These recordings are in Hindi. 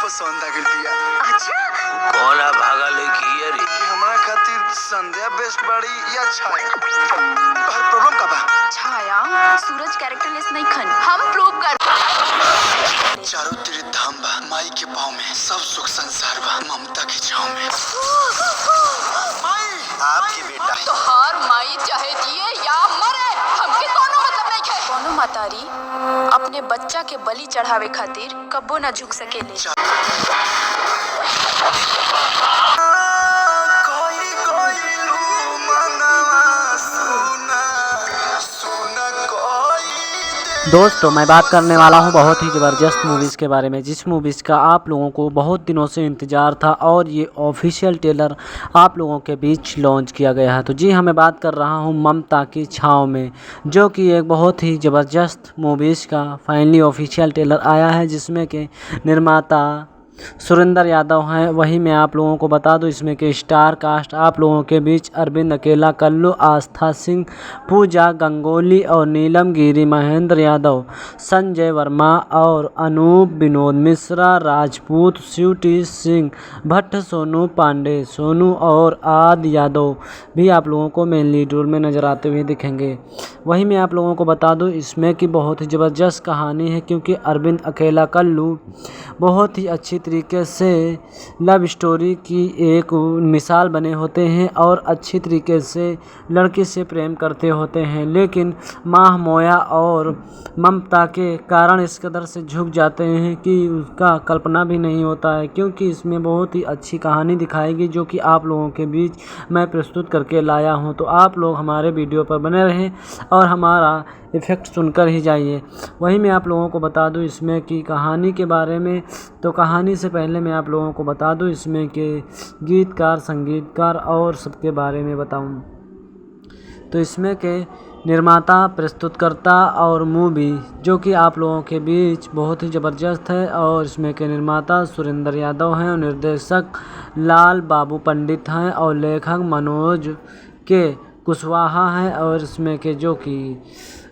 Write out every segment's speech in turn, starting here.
पसंद आ गइल बिया। अच्छा कौना भागा लेके ये रे? कि हमरा खातिर संध्या बेस्ट बाड़ी या छाया? तोहर प्रॉब्लम का बा? छाया सूरज कैरेक्टरलेस नहीं खन हम प्रूव कर चारों तीर धाम बा, माई के पाँव में सब सुख संसार बा, ममता की छाँव में। माई, आपकी बेटा तो हर माई चाहे जिए या मरे हमके कोनो मतलब नहीं है। कोनो मातारी अपने बच्चा के बलि चढ़ावे खातिर कब्बो न झुक सकेले। दोस्तों मैं बात करने वाला हूं बहुत ही ज़बरदस्त मूवीज़ के बारे में, जिस मूवीज़ का आप लोगों को बहुत दिनों से इंतज़ार था और ये ऑफिशियल ट्रेलर आप लोगों के बीच लॉन्च किया गया है। तो जी हाँ, मैं बात कर रहा हूं ममता की छाँव में, जो कि एक बहुत ही ज़बरदस्त मूवीज़ का फाइनली ऑफिशियल ट्रेलर आया है, जिसमें के निर्माता सुरेंद्र यादव हैं। वही मैं आप लोगों को बता दूं, इसमें के स्टार कास्ट आप लोगों के बीच अरविंद अकेला, कल्लू, आस्था सिंह, पूजा गंगोली और नीलम गिरी, महेंद्र यादव, संजय वर्मा और अनूप, विनोद मिश्रा, राजपूत, स्वीटी सिंह भट्ट, सोनू पांडे, सोनू और आदि यादव भी आप लोगों को मेन लीड रोल में नज़र आते हुए दिखेंगे। वहीं मैं आप लोगों को बता दूं, इसमें की बहुत ही ज़बरदस्त कहानी है, क्योंकि अरविंद अकेला, कल्लू बहुत ही अच्छी तरीके से लव स्टोरी की एक मिसाल बने होते हैं और अच्छी तरीके से लड़की से प्रेम करते होते हैं, लेकिन माह मोया और ममता के कारण इस कदर से झुक जाते हैं कि उसका कल्पना भी नहीं होता है। क्योंकि इसमें बहुत ही अच्छी कहानी दिखाएगी, जो कि आप लोगों के बीच मैं प्रस्तुत करके लाया हूं। तो आप लोग हमारे वीडियो पर बने रहें और हमारा इफ़ेक्ट सुनकर ही जाइए। वहीं मैं आप लोगों को बता दूं इसमें की कहानी के बारे में। तो कहानी से पहले मैं आप लोगों को बता दूं इसमें के गीतकार, संगीतकार और सबके बारे में बताऊं। तो इसमें के निर्माता, प्रस्तुतकर्ता और मूवी जो कि आप लोगों के बीच बहुत ही ज़बरदस्त है, और इसमें के निर्माता सुरेंद्र यादव हैं और निर्देशक लाल बाबू पंडित हैं और लेखक मनोज के कुशवाहा हैं, और इसमें के जो कि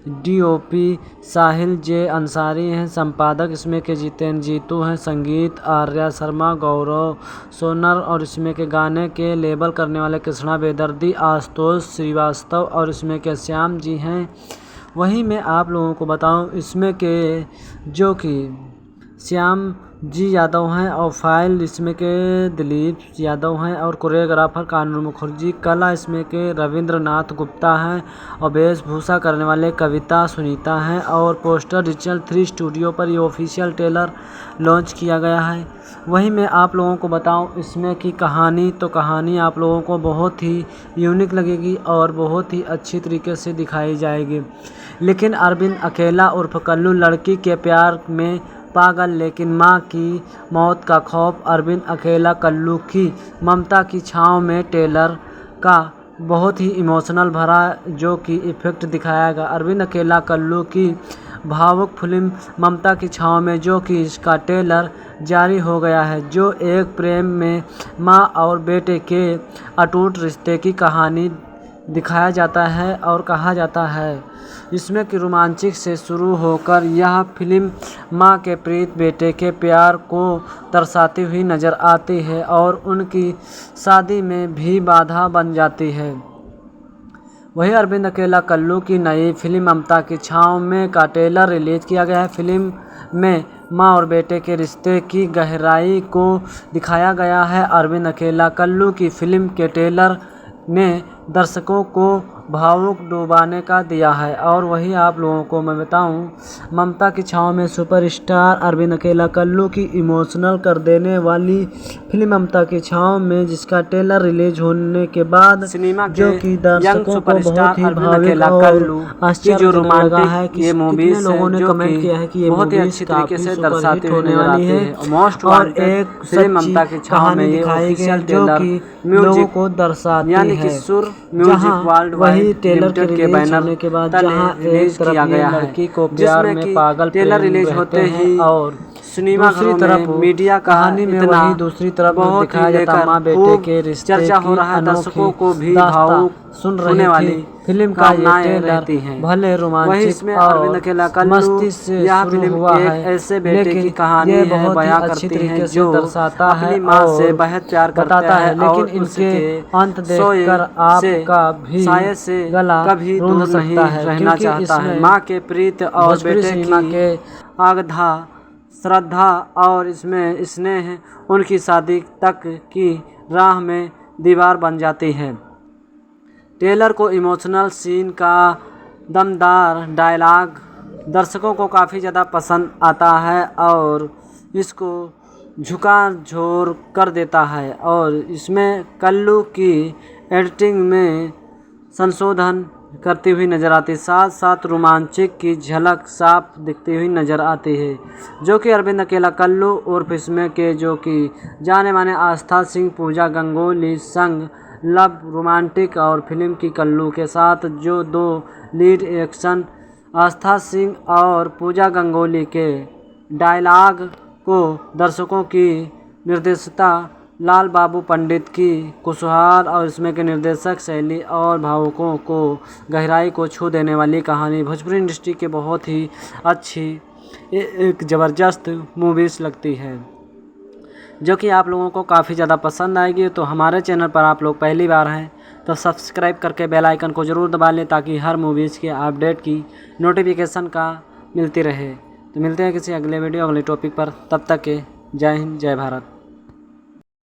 डीओपी साहिल जे अंसारी हैं, संपादक इसमें के जितेंद्र जीतू हैं, संगीत आर्या शर्मा, गौरव सोनर, और इसमें के गाने के लेबल करने वाले कृष्णा बेदर्दी, आशुतोष श्रीवास्तव और इसमें के श्याम जी हैं। वहीं मैं आप लोगों को बताऊं इसमें के जो कि श्याम जी यादव हैं और फाइल इसमें के दिलीप यादव हैं और कोरियोग्राफर कानून मुखर्जी, कला इसमें के रविंद्रनाथ गुप्ता हैं और वेशभूषा करने वाले कविता सुनीता हैं, और पोस्टर डिजिटल 3 स्टूडियो पर ये ऑफिशियल ट्रेलर लॉन्च किया गया है। वहीं मैं आप लोगों को बताऊं इसमें की कहानी, तो कहानी आप लोगों को बहुत ही यूनिक लगेगी और बहुत ही अच्छी तरीके से दिखाई जाएगी। लेकिन अरविंद अकेला उर्फ कल्लू लड़की के प्यार में पागल, लेकिन मां की मौत का खौफ। अरविंद अकेला कल्लू की ममता की छाँव में ट्रेलर का बहुत ही इमोशनल भरा जो कि इफ़ेक्ट दिखाएगा। अरविंद अकेला कल्लू की भावुक फिल्म ममता की छाँव में, जो कि इसका ट्रेलर जारी हो गया है, जो एक प्रेम में मां और बेटे के अटूट रिश्ते की कहानी दिखाया जाता है और कहा जाता है। इसमें कि रोमांचिक से शुरू होकर यह फिल्म मां के प्रीत, बेटे के प्यार को दर्शाती हुई नज़र आती है और उनकी शादी में भी बाधा बन जाती है। वही अरविंद अकेला कल्लू की नई फिल्म ममता की छाँव में का ट्रेलर रिलीज किया गया है। फिल्म में मां और बेटे के रिश्ते की गहराई को दिखाया गया है। अरविंद अकेला कल्लू की फिल्म के ट्रेलर ने दर्शकों को भावुक डुबाने का दिया है। और वही आप लोगों को मैं बताऊं, ममता की छाँव में सुपरस्टार अरविंद अकेला कल्लू की इमोशनल कर देने वाली फिल्म ममता की छाँव में, जिसका ट्रेलर रिलीज होने के बाद सिनेमा जो कि दर्शकों को बहुत ही भावुक और आश्चर्यजनक लगा है कि कितने लोगों ने कमेंट किया है कि ये बहुत ही मूवी अच्छी तरीके काफी से सुपरहिट दर्शाते हुए होने नजर वाली आती है मोस्ट और वांटेड एक फिल्म सच्ची ममता की छाँव कहानी में ये दिखाई गई ऑफिशियल है, जो ट्रेलर कि लोगों म्यूजिक को दर्शाती यानी कि है। सुर जहां म्यूजिक वर्ल्ड वही ट्रेलर के लिमिटेड के रिलीज बैनर होने के बाद तले जहां एक रिलीज तरफ किया ये गया है, लड़की को प्यार जिसमें में कि पागल ट्रेलर प्रेम रिलीज रहते होते हैं ही और सिनेमा दूसरी तरफ मीडिया कहानी में वही दूसरी तरफ दिखाया जाता माँ बेटे के रिश्ते चर्चा हो रहा है, दर्शकों को भी भावुक सुन रही वाली फिल्म का ये ट्रेलर भले रोमांचिक और मस्ती से शुरू हुआ है, ऐसे बेटे की कहानी ये है, बहुत बयां ही अच्छी करती है तरीके से जो दर्शाता है अपनी माँ से और बेहद प्यार बताता है, लेकिन और इनके उसके अंत देखकर आपका भी साये से गला कभी रूंध दूर नहीं सकता है, रहना क्योंकि चाहता है। इसमें माँ के प्रीत और भोजपुरी बेटे सिनेमा की के आगधा श्रद्धा और इसमें स्नेह उनकी शादी तक की राह में दीवार बन जाती है। टेलर को इमोशनल सीन का दमदार डायलॉग दर्शकों को काफ़ी ज़्यादा पसंद आता है और इसको झकझोर कर देता है, और इसमें कल्लू की एडिटिंग में संशोधन करती हुई नज़र आती है, साथ साथ रोमांचिक की झलक साफ दिखती हुई नज़र आती है, जो कि अरविंद अकेला कल्लू और फिल्म के जो कि जाने माने आस्था सिंह पूजा गंगोली संग लव रोमांटिक और फिल्म की कल्लू के साथ जो दो लीड एक्शन आस्था सिंह और पूजा गंगोली के डायलॉग को दर्शकों की निर्देशिता लाल बाबू पंडित की कुशवाहा और इसमें के निर्देशक शैली और भावुकों को गहराई को छू देने वाली कहानी भोजपुरी इंडस्ट्री के बहुत ही अच्छी एक ज़बरदस्त मूवीज़ लगती है, जो कि आप लोगों को काफ़ी ज़्यादा पसंद आएगी। तो हमारे चैनल पर आप लोग पहली बार हैं तो सब्सक्राइब करके बेल आइकन को ज़रूर दबा लें, ताकि हर मूवीज़ के अपडेट की नोटिफिकेशन का मिलती रहे। तो मिलते हैं किसी अगले वीडियो अगले टॉपिक पर, तब तक के जय हिंद जय भारत।